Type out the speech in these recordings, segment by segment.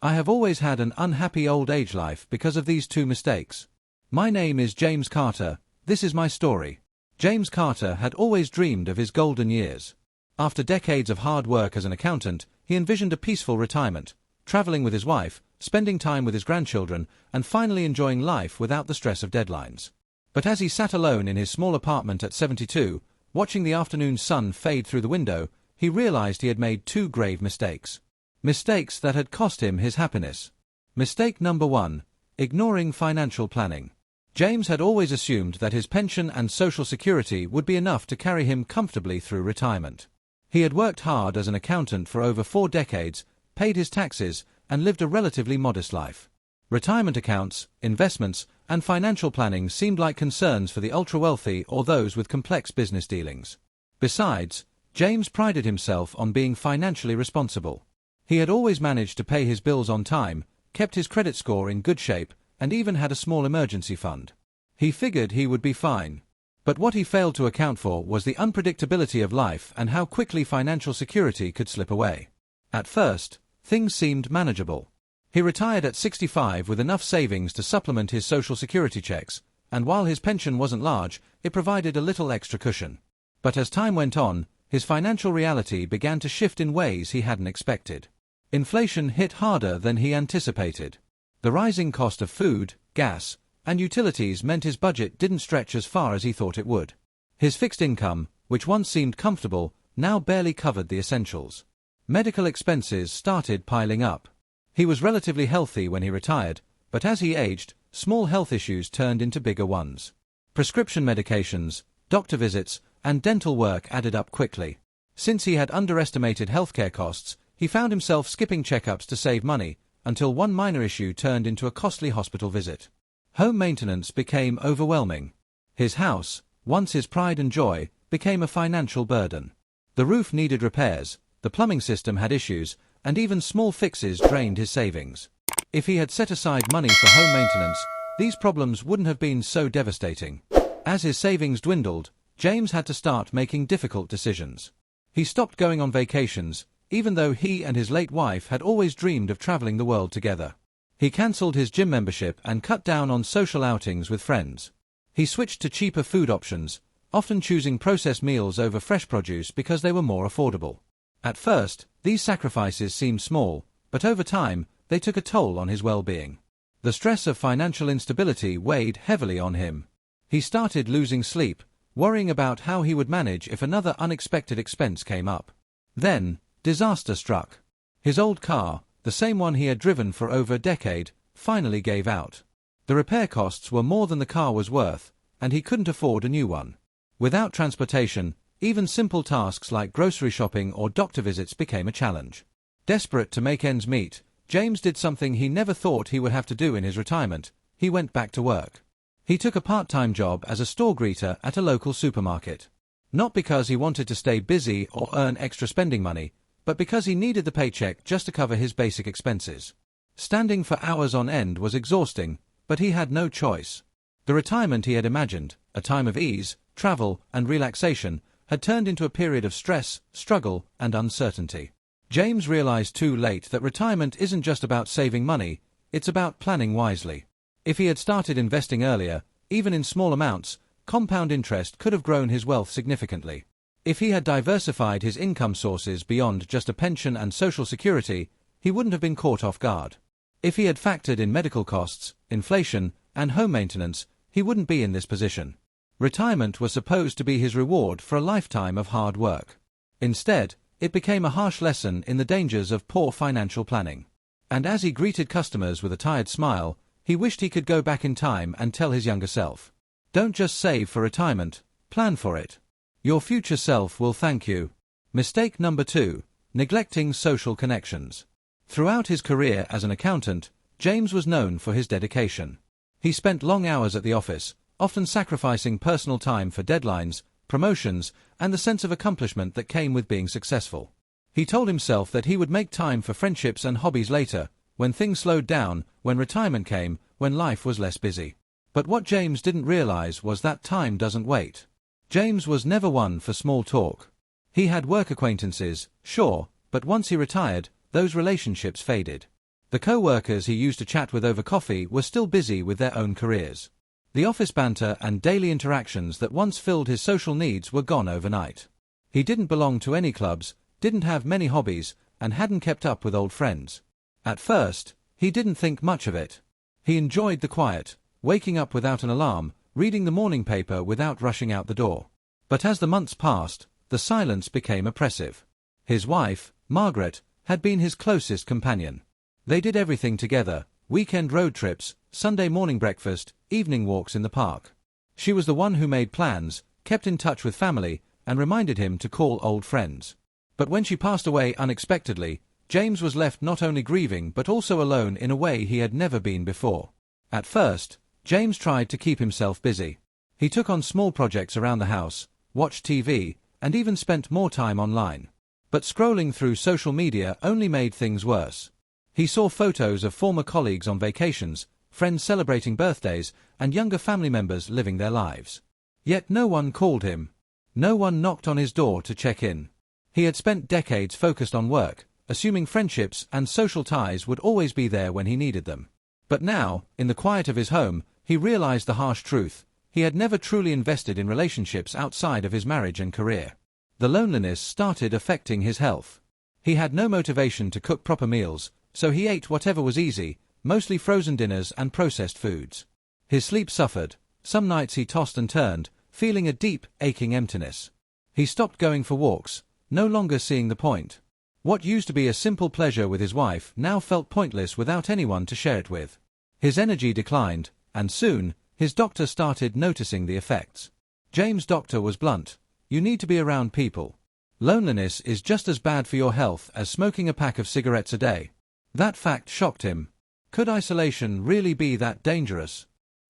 I have always had an unhappy old age life because of these two mistakes. My name is James Carter, this is my story. James Carter had always dreamed of his golden years. After decades of hard work as an accountant, he envisioned a peaceful retirement, traveling with his wife, spending time with his grandchildren, and finally enjoying life without the stress of deadlines. But as he sat alone in his small apartment at 72, watching the afternoon sun fade through the window, he realized he had made two grave mistakes. Mistakes that had cost him his happiness. Mistake number 1. Ignoring financial planning. James had always assumed that his pension and social security would be enough to carry him comfortably through retirement. He had worked hard as an accountant for over 4 decades, paid his taxes, and lived a relatively modest life. Retirement accounts, investments, and financial planning seemed like concerns for the ultra-wealthy or those with complex business dealings. Besides, James prided himself on being financially responsible. He had always managed to pay his bills on time, kept his credit score in good shape, and even had a small emergency fund. He figured he would be fine. But what he failed to account for was the unpredictability of life and how quickly financial security could slip away. At first, things seemed manageable. He retired at 65 with enough savings to supplement his social security checks, and while his pension wasn't large, it provided a little extra cushion. But as time went on, his financial reality began to shift in ways he hadn't expected. Inflation hit harder than he anticipated. The rising cost of food, gas, and utilities meant his budget didn't stretch as far as he thought it would. His fixed income, which once seemed comfortable, now barely covered the essentials. Medical expenses started piling up. He was relatively healthy when he retired, but as he aged, small health issues turned into bigger ones. Prescription medications, doctor visits, and dental work added up quickly. Since he had underestimated healthcare costs, he found himself skipping checkups to save money, until one minor issue turned into a costly hospital visit. Home maintenance became overwhelming. His house, once his pride and joy, became a financial burden. The roof needed repairs, the plumbing system had issues, and even small fixes drained his savings. If he had set aside money for home maintenance, these problems wouldn't have been so devastating. As his savings dwindled, James had to start making difficult decisions. He stopped going on vacations, even though he and his late wife had always dreamed of traveling the world together. He cancelled his gym membership and cut down on social outings with friends. He switched to cheaper food options, often choosing processed meals over fresh produce because they were more affordable. At first, these sacrifices seemed small, but over time, they took a toll on his well-being. The stress of financial instability weighed heavily on him. He started losing sleep, worrying about how he would manage if another unexpected expense came up. Then, disaster struck. His old car, the same one he had driven for over a decade, finally gave out. The repair costs were more than the car was worth, and he couldn't afford a new one. Without transportation, even simple tasks like grocery shopping or doctor visits became a challenge. Desperate to make ends meet, James did something he never thought he would have to do in his retirement. He went back to work. He took a part-time job as a store greeter at a local supermarket. Not because he wanted to stay busy or earn extra spending money, but because he needed the paycheck just to cover his basic expenses. Standing for hours on end was exhausting, but he had no choice. The retirement he had imagined, a time of ease, travel, and relaxation, had turned into a period of stress, struggle, and uncertainty. James realized too late that retirement isn't just about saving money, it's about planning wisely. If he had started investing earlier, even in small amounts, compound interest could have grown his wealth significantly. If he had diversified his income sources beyond just a pension and social security, he wouldn't have been caught off guard. If he had factored in medical costs, inflation, and home maintenance, he wouldn't be in this position. Retirement was supposed to be his reward for a lifetime of hard work. Instead, it became a harsh lesson in the dangers of poor financial planning. And as he greeted customers with a tired smile, he wished he could go back in time and tell his younger self, "Don't just save for retirement, plan for it. Your future self will thank you." Mistake number 2, neglecting social connections. Throughout his career as an accountant, James was known for his dedication. He spent long hours at the office, often sacrificing personal time for deadlines, promotions, and the sense of accomplishment that came with being successful. He told himself that he would make time for friendships and hobbies later, when things slowed down, when retirement came, when life was less busy. But what James didn't realize was that time doesn't wait. James was never one for small talk. He had work acquaintances, sure, but once he retired, those relationships faded. The co-workers he used to chat with over coffee were still busy with their own careers. The office banter and daily interactions that once filled his social needs were gone overnight. He didn't belong to any clubs, didn't have many hobbies, and hadn't kept up with old friends. At first, he didn't think much of it. He enjoyed the quiet, waking up without an alarm, reading the morning paper without rushing out the door. But as the months passed, the silence became oppressive. His wife, Margaret, had been his closest companion. They did everything together: weekend road trips, Sunday morning breakfast, evening walks in the park. She was the one who made plans, kept in touch with family, and reminded him to call old friends. But when she passed away unexpectedly, James was left not only grieving but also alone in a way he had never been before. At first, James tried to keep himself busy. He took on small projects around the house, watched TV, and even spent more time online. But scrolling through social media only made things worse. He saw photos of former colleagues on vacations, friends celebrating birthdays, and younger family members living their lives. Yet no one called him. No one knocked on his door to check in. He had spent decades focused on work, assuming friendships and social ties would always be there when he needed them. But now, in the quiet of his home, he realized the harsh truth: he had never truly invested in relationships outside of his marriage and career. The loneliness started affecting his health. He had no motivation to cook proper meals, so he ate whatever was easy, mostly frozen dinners and processed foods. His sleep suffered. Some nights he tossed and turned, feeling a deep, aching emptiness. He stopped going for walks, no longer seeing the point. What used to be a simple pleasure with his wife now felt pointless without anyone to share it with. His energy declined, and soon, his doctor started noticing the effects. James' doctor was blunt: "You need to be around people. Loneliness is just as bad for your health as smoking a pack of cigarettes a day." That fact shocked him. Could isolation really be that dangerous?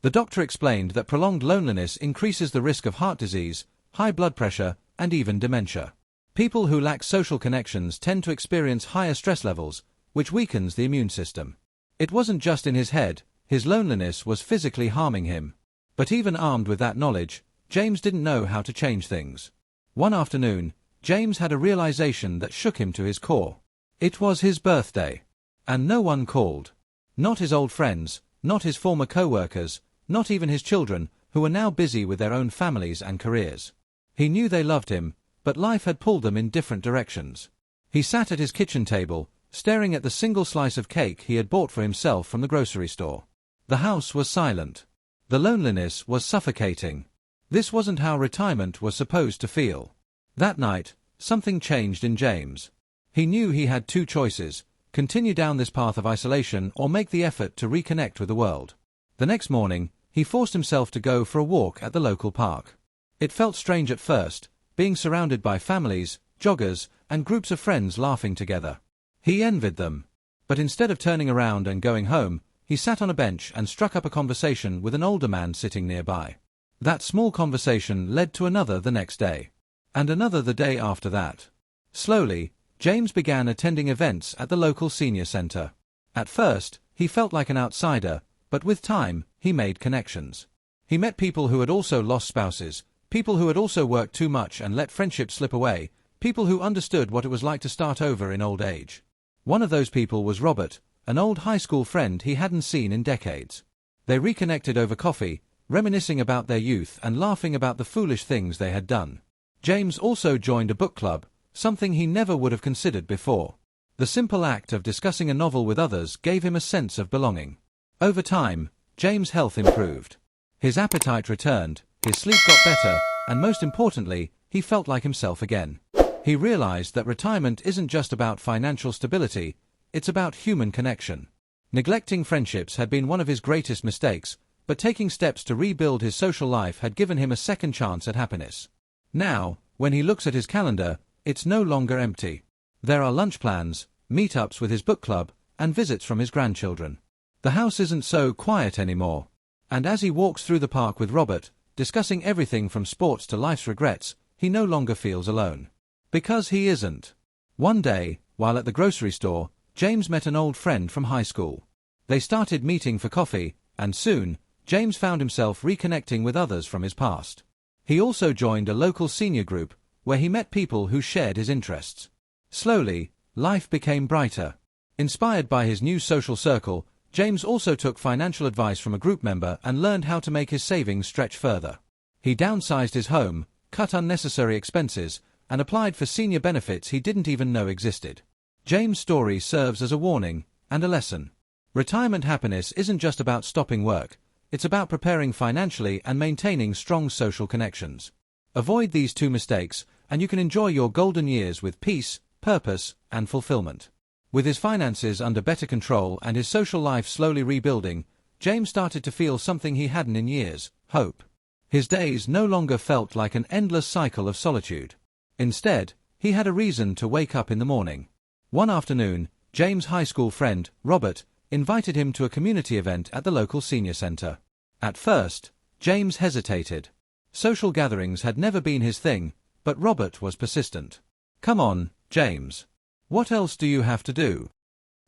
The doctor explained that prolonged loneliness increases the risk of heart disease, high blood pressure, and even dementia. People who lack social connections tend to experience higher stress levels, which weakens the immune system. It wasn't just in his head, his loneliness was physically harming him. But even armed with that knowledge, James didn't know how to change things. One afternoon, James had a realization that shook him to his core. It was his birthday. And no one called. Not his old friends, not his former co-workers, not even his children, who were now busy with their own families and careers. He knew they loved him, but life had pulled them in different directions. He sat at his kitchen table, staring at the single slice of cake he had bought for himself from the grocery store. The house was silent. The loneliness was suffocating. This wasn't how retirement was supposed to feel. That night, something changed in James. He knew he had two choices: continue down this path of isolation or make the effort to reconnect with the world. The next morning, he forced himself to go for a walk at the local park. It felt strange at first, being surrounded by families, joggers, and groups of friends laughing together. He envied them. But instead of turning around and going home, he sat on a bench and struck up a conversation with an older man sitting nearby. That small conversation led to another the next day. And another the day after that. Slowly, James began attending events at the local senior center. At first, he felt like an outsider, but with time, he made connections. He met people who had also lost spouses, people who had also worked too much and let friendships slip away, people who understood what it was like to start over in old age. One of those people was Robert, an old high school friend he hadn't seen in decades. They reconnected over coffee, reminiscing about their youth and laughing about the foolish things they had done. James also joined a book club, something he never would have considered before. The simple act of discussing a novel with others gave him a sense of belonging. Over time, James' health improved. His appetite returned, his sleep got better, and most importantly, he felt like himself again. He realized that retirement isn't just about financial stability, it's about human connection. Neglecting friendships had been one of his greatest mistakes, but taking steps to rebuild his social life had given him a second chance at happiness. Now, when he looks at his calendar, it's no longer empty. There are lunch plans, meetups with his book club, and visits from his grandchildren. The house isn't so quiet anymore. And as he walks through the park with Robert, discussing everything from sports to life's regrets, he no longer feels alone. Because he isn't. One day, while at the grocery store, James met an old friend from high school. They started meeting for coffee, and soon, James found himself reconnecting with others from his past. He also joined a local senior group, where he met people who shared his interests. Slowly, life became brighter. Inspired by his new social circle, James also took financial advice from a group member and learned how to make his savings stretch further. He downsized his home, cut unnecessary expenses, and applied for senior benefits he didn't even know existed. James' story serves as a warning and a lesson. Retirement happiness isn't just about stopping work, it's about preparing financially and maintaining strong social connections. Avoid these two mistakes, and you can enjoy your golden years with peace, purpose, and fulfillment. With his finances under better control and his social life slowly rebuilding, James started to feel something he hadn't in years: hope. His days no longer felt like an endless cycle of solitude. Instead, he had a reason to wake up in the morning. One afternoon, James' high school friend, Robert, invited him to a community event at the local senior center. At first, James hesitated. Social gatherings had never been his thing, but Robert was persistent. "Come on, James. What else do you have to do?"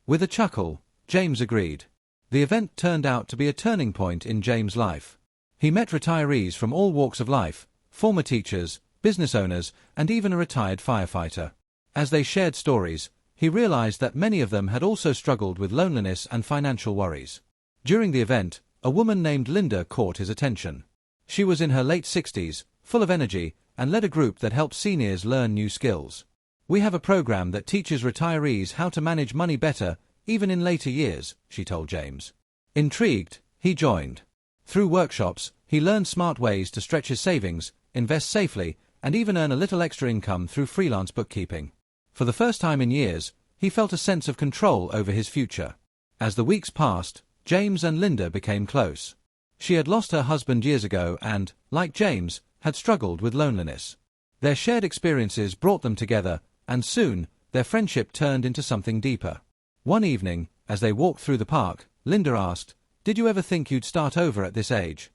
With a chuckle, James agreed. The event turned out to be a turning point in James' life. He met retirees from all walks of life, former teachers, business owners, and even a retired firefighter. As they shared stories, he realized that many of them had also struggled with loneliness and financial worries. During the event, a woman named Linda caught his attention. She was in her late 60s, full of energy, and led a group that helped seniors learn new skills. "We have a program that teaches retirees how to manage money better, even in later years," she told James. Intrigued, he joined. Through workshops, he learned smart ways to stretch his savings, invest safely, and even earn a little extra income through freelance bookkeeping. For the first time in years, he felt a sense of control over his future. As the weeks passed, James and Linda became close. She had lost her husband years ago and, like James, had struggled with loneliness. Their shared experiences brought them together, and soon, their friendship turned into something deeper. One evening, as they walked through the park, Linda asked, "Did you ever think you'd start over at this age?"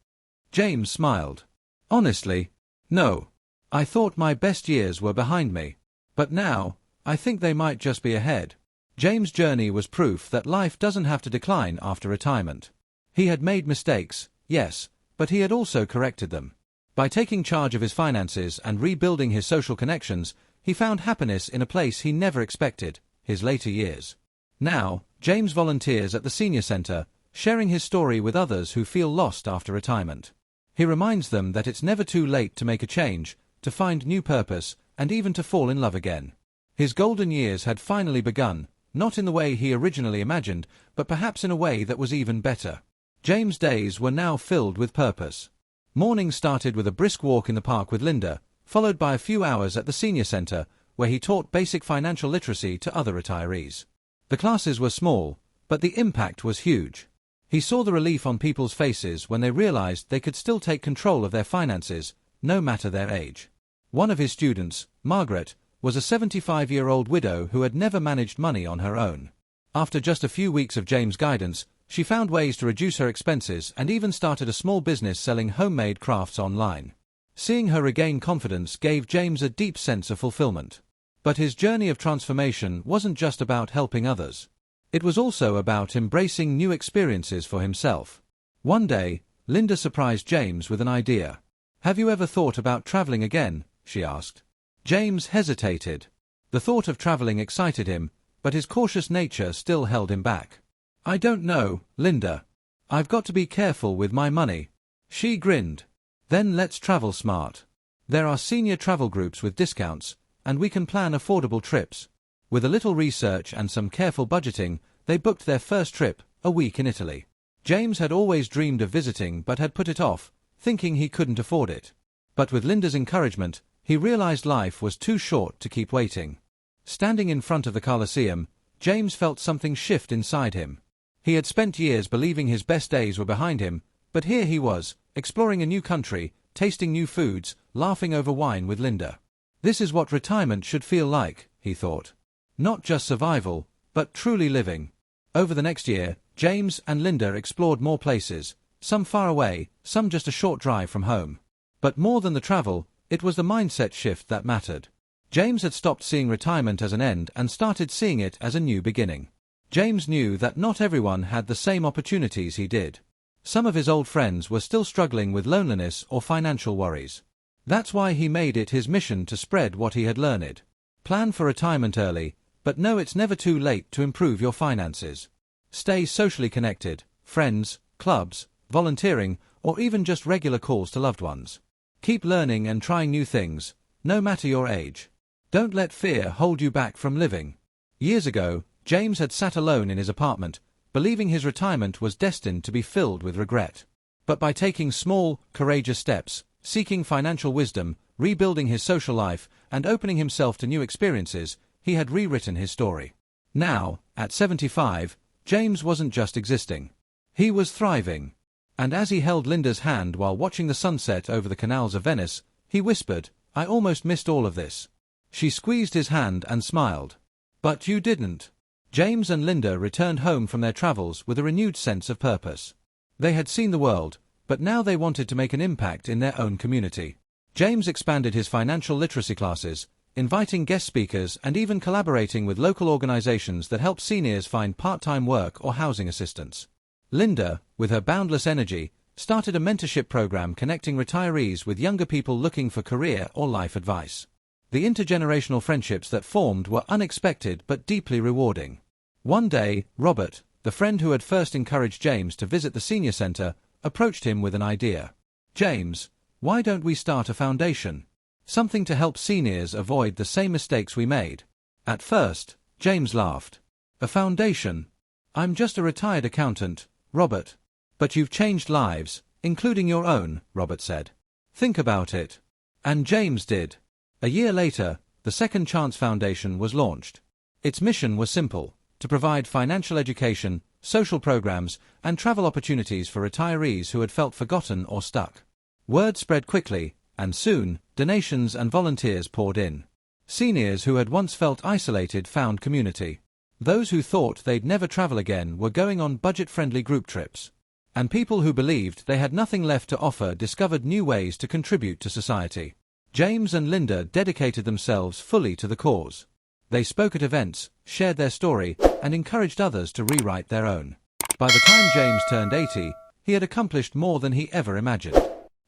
James smiled. "Honestly, no. I thought my best years were behind me. But now, I think they might just be ahead." James' journey was proof that life doesn't have to decline after retirement. He had made mistakes, yes, but he had also corrected them. By taking charge of his finances and rebuilding his social connections, he found happiness in a place he never expected: his later years. Now, James volunteers at the senior center, sharing his story with others who feel lost after retirement. He reminds them that it's never too late to make a change, to find new purpose, and even to fall in love again. His golden years had finally begun, not in the way he originally imagined, but perhaps in a way that was even better. James' days were now filled with purpose. Mornings started with a brisk walk in the park with Linda, followed by a few hours at the senior center, where he taught basic financial literacy to other retirees. The classes were small, but the impact was huge. He saw the relief on people's faces when they realized they could still take control of their finances, no matter their age. One of his students, Margaret, was a 75-year-old widow who had never managed money on her own. After just a few weeks of James' guidance, she found ways to reduce her expenses and even started a small business selling homemade crafts online. Seeing her regain confidence gave James a deep sense of fulfillment. But his journey of transformation wasn't just about helping others. It was also about embracing new experiences for himself. One day, Linda surprised James with an idea. "Have you ever thought about traveling again?" she asked. James hesitated. The thought of traveling excited him, but his cautious nature still held him back. "I don't know, Linda. I've got to be careful with my money." She grinned. "Then let's travel smart. There are senior travel groups with discounts, and we can plan affordable trips." With a little research and some careful budgeting, they booked their first trip, a week in Italy. James had always dreamed of visiting but had put it off, thinking he couldn't afford it. But with Linda's encouragement, he realized life was too short to keep waiting. Standing in front of the Colosseum, James felt something shift inside him. He had spent years believing his best days were behind him, but here he was, exploring a new country, tasting new foods, laughing over wine with Linda. This is what retirement should feel like, he thought. Not just survival, but truly living. Over the next year, James and Linda explored more places, some far away, some just a short drive from home. But more than the travel, it was the mindset shift that mattered. James had stopped seeing retirement as an end and started seeing it as a new beginning. James knew that not everyone had the same opportunities he did. Some of his old friends were still struggling with loneliness or financial worries. That's why he made it his mission to spread what he had learned. Plan for retirement early, But know it's never too late to improve your finances. Stay socially connected, friends, clubs, volunteering, or even just regular calls to loved ones. Keep learning and trying new things, no matter your age. Don't let fear hold you back from living. Years ago, James had sat alone in his apartment, believing his retirement was destined to be filled with regret. But by taking small, courageous steps, seeking financial wisdom, rebuilding his social life, and opening himself to new experiences, he had rewritten his story. Now, at 75, James wasn't just existing. He was thriving. And as he held Linda's hand while watching the sunset over the canals of Venice, he whispered, "I almost missed all of this." She squeezed his hand and smiled. "But you didn't." James and Linda returned home from their travels with a renewed sense of purpose. They had seen the world, but now they wanted to make an impact in their own community. James expanded his financial literacy classes, inviting guest speakers and even collaborating with local organizations that help seniors find part-time work or housing assistance. Linda, with her boundless energy, started a mentorship program connecting retirees with younger people looking for career or life advice. The intergenerational friendships that formed were unexpected but deeply rewarding. One day, Robert, the friend who had first encouraged James to visit the senior center, approached him with an idea. "James, why don't we start a foundation? Something to help seniors avoid the same mistakes we made." At first, James laughed. "A foundation? I'm just a retired accountant, Robert." "But you've changed lives, including your own," Robert said. "Think about it." And James did. A year later, the Second Chance Foundation was launched. Its mission was simple: to provide financial education, social programs, and travel opportunities for retirees who had felt forgotten or stuck. Word spread quickly, and soon, donations and volunteers poured in. Seniors who had once felt isolated found community. Those who thought they'd never travel again were going on budget-friendly group trips. And people who believed they had nothing left to offer discovered new ways to contribute to society. James and Linda dedicated themselves fully to the cause. They spoke at events, shared their story, and encouraged others to rewrite their own. By the time James turned 80, he had accomplished more than he ever imagined.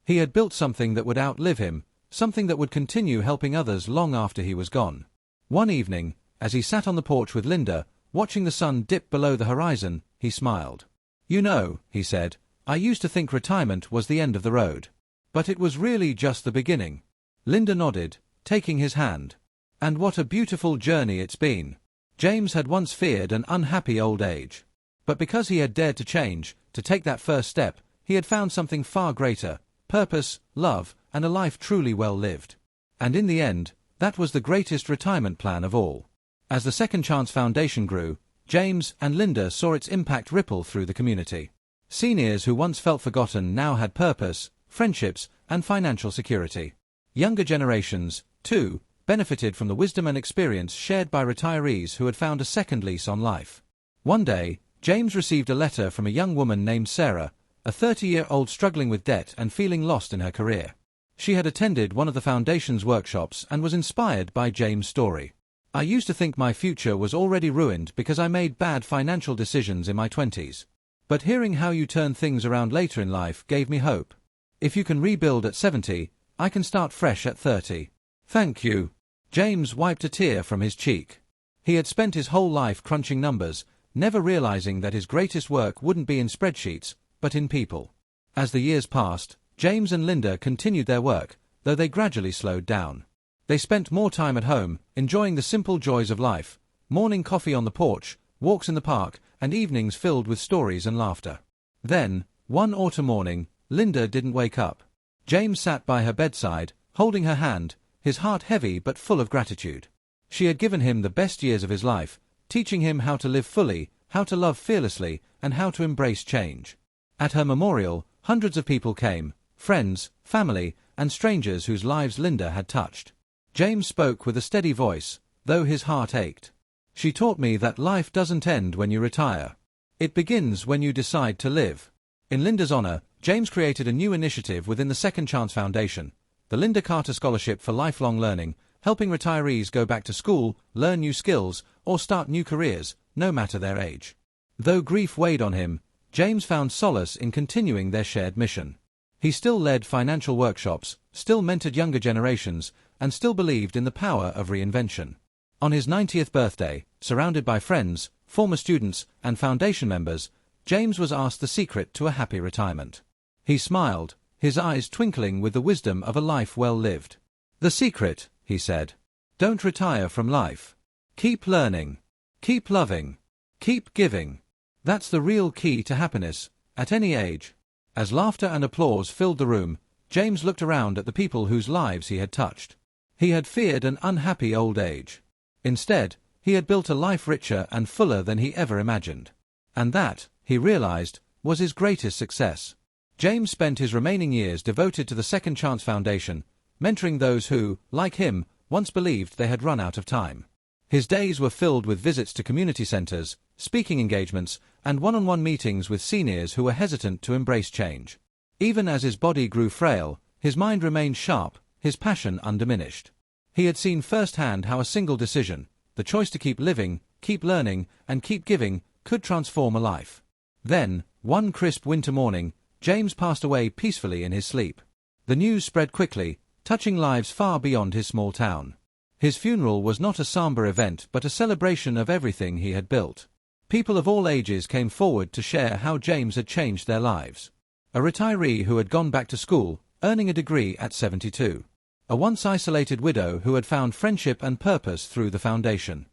He had built something that would outlive him, something that would continue helping others long after he was gone. One evening, as he sat on the porch with Linda, watching the sun dip below the horizon, he smiled. "You know," he said, "I used to think retirement was the end of the road. But it was really just the beginning." Linda nodded, taking his hand. "And what a beautiful journey it's been." James had once feared an unhappy old age. But because he had dared to change, to take that first step, he had found something far greater: purpose, love, and a life truly well lived. And in the end, that was the greatest retirement plan of all. As the Second Chance Foundation grew, James and Linda saw its impact ripple through the community. Seniors who once felt forgotten now had purpose, friendships, and financial security. Younger generations, too, benefited from the wisdom and experience shared by retirees who had found a second lease on life. One day, James received a letter from a young woman named Sarah, a 30-year-old struggling with debt and feeling lost in her career. She had attended one of the foundation's workshops and was inspired by James' story. "I used to think my future was already ruined because I made bad financial decisions in my 20s. But hearing how you turn things around later in life gave me hope. If you can rebuild at 70, I can start fresh at 30. Thank you." James wiped a tear from his cheek. He had spent his whole life crunching numbers, never realizing that his greatest work wouldn't be in spreadsheets, but in people. As the years passed, James and Linda continued their work, though they gradually slowed down. They spent more time at home, enjoying the simple joys of life: morning coffee on the porch, walks in the park, and evenings filled with stories and laughter. Then, one autumn morning, Linda didn't wake up. James sat by her bedside, holding her hand, his heart heavy but full of gratitude. She had given him the best years of his life, teaching him how to live fully, how to love fearlessly, and how to embrace change. At her memorial, hundreds of people came: friends, family, and strangers whose lives Linda had touched. James spoke with a steady voice, though his heart ached. "She taught me that life doesn't end when you retire. It begins when you decide to live." In Linda's honor, James created a new initiative within the Second Chance Foundation, the Linda Carter Scholarship for Lifelong Learning, helping retirees go back to school, learn new skills, or start new careers, no matter their age. Though grief weighed on him, James found solace in continuing their shared mission. He still led financial workshops, still mentored younger generations, and still believed in the power of reinvention. On his 90th birthday, surrounded by friends, former students, and foundation members, James was asked the secret to a happy retirement. He smiled, his eyes twinkling with the wisdom of a life well lived. "The secret," he said. "Don't retire from life. Keep learning. Keep loving. Keep giving. That's the real key to happiness, at any age." As laughter and applause filled the room, James looked around at the people whose lives he had touched. He had feared an unhappy old age. Instead, he had built a life richer and fuller than he ever imagined. And that, he realized, was his greatest success. James spent his remaining years devoted to the Second Chance Foundation, mentoring those who, like him, once believed they had run out of time. His days were filled with visits to community centers, speaking engagements, and one-on-one meetings with seniors who were hesitant to embrace change. Even as his body grew frail, his mind remained sharp, his passion undiminished. He had seen firsthand how a single decision, the choice to keep living, keep learning, and keep giving, could transform a life. Then, one crisp winter morning, James passed away peacefully in his sleep. The news spread quickly, touching lives far beyond his small town. His funeral was not a somber event but a celebration of everything he had built. People of all ages came forward to share how James had changed their lives. A retiree who had gone back to school, earning a degree at 72. A once isolated widow who had found friendship and purpose through the foundation.